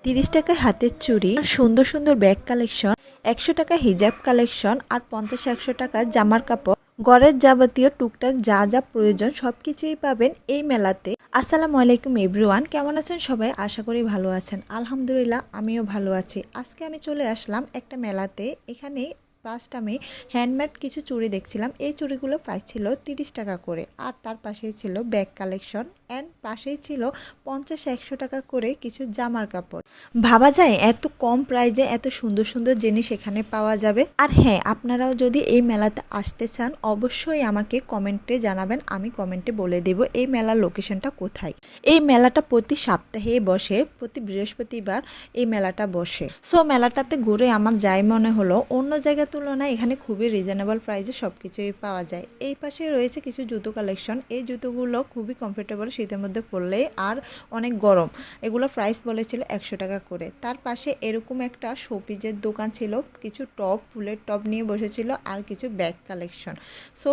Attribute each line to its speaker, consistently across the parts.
Speaker 1: 30 টাকায় হাতের চুড়ি, সুন্দর সুন্দর ব্যাগ কালেকশন, 100 টাকা হিজাব কালেকশন আর 50-100 টাকা জামার কাপড়, ঘরের যাবতীয় টুকটাক যা যা প্রয়োজন সবকিছুই পাবেন এই মেলাতে। আসসালামু আলাইকুম এভরিওয়ান, কেমন আছেন সবাই? আশা করি ভালো আছেন। আলহামদুলিল্লাহ আমিও ভালো আছি। আজকে আমি চলে আসলাম একটা মেলাতে। এখানে ফার্স্ট আমি হ্যান্ডমেড কিছু চুড়ি দেখছিলাম। এই চুড়িগুলো প্রাইস ছিল 30 টাকা করে, আর তার পাশেই ছিল ব্যাগ কালেকশন অ্যান্ড পাশেই ছিল 50-100 টাকা করে কিছু জামার কাপড়। ভাবা যায় এত কম প্রাইজে এত সুন্দর সুন্দর জিনিস এখানে পাওয়া যাবে। আর হ্যাঁ, আপনারাও যদি এই মেলাতে আসতে চান অবশ্যই আমাকে কমেন্টে জানাবেন, আমি কমেন্টে বলে দেব এই মেলার লোকেশনটা কোথায়। এই মেলাটা প্রতি সপ্তাহে বসে, প্রতি বৃহস্পতিবার এই মেলাটা বসে। সো মেলাটাতে ঘুরে আমার যাই মনে হলো অন্য জায়গার তুলনায় এখানে খুবই রিজনেবল প্রাইসে সব কিছুই পাওয়া যায়। এই পাশে রয়েছে কিছু জুতো কালেকশন। এই জুতোগুলো খুবই কমফোর্টেবল শীতের মধ্যে পরলে, আর অনেক গরম। এগুলো প্রাইস বলেছিল 100 টাকা করে। তার পাশে এরকম একটা শোপিজের দোকান ছিল, কিছু টপ, ফুলের টপ নিয়ে বসেছিল আর কিছু ব্যাগ কালেকশন। সো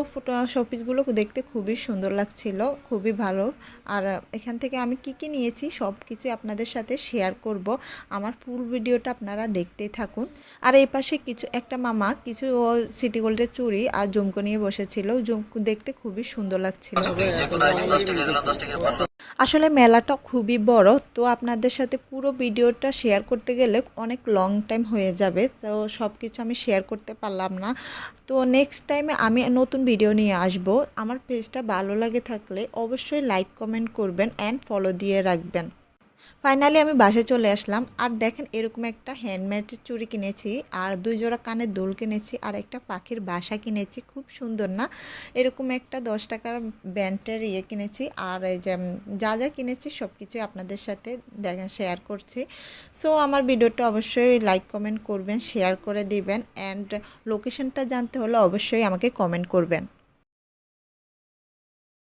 Speaker 1: শোপিসগুলো দেখতে খুবই সুন্দর লাগছিল, খুবই ভালো। আর এখান থেকে আমি কি নিয়েছি সব কিছু আপনাদের সাথে শেয়ার করব। আমার ফুল ভিডিওটা আপনারা দেখতেই থাকুন। আর এই পাশে একটা মামা কিছু সিটি গোল্ডের চুড়ি আর জুমকো নিয়ে বসেছিল। জুমকো দেখতে খুবই সুন্দর লাগছিল। আসলে মেলাটা খুবই বড়, তো আপনাদের সাথে পুরো ভিডিওটা শেয়ার করতে গেলে অনেক লং টাইম হয়ে যাবে, তো সব কিছু আমি শেয়ার করতে পারলাম না। তো নেক্সট টাইমে আমি নতুন ভিডিও নিয়ে আসব। আমার পেজটা ভালো লাগে থাকলে অবশ্যই লাইক কমেন্ট করবেন অ্যান্ড ফলো দিয়ে রাখবেন। ফাইনালি আমি বাসায় চলে আসলাম। আর দেখেন এরকম একটা হ্যান্ডমেড চুড়ি কিনেছি, আর 2 জোড়া কানের দুল কিনেছি, আর একটা পাখির বাসা কিনেছি। খুব সুন্দর না? এরকম একটা 10 টাকার ব্যান্ডের কিনেছি। আর এই যে যা যা কিনেছি সব কিছুই আপনাদের সাথে শেয়ার করছি। সো আমার ভিডিওটা অবশ্যই লাইক কমেন্ট করবেন, শেয়ার করে দিবেন অ্যান্ড লোকেশনটা জানতে হলে অবশ্যই আমাকে কমেন্ট করবেন।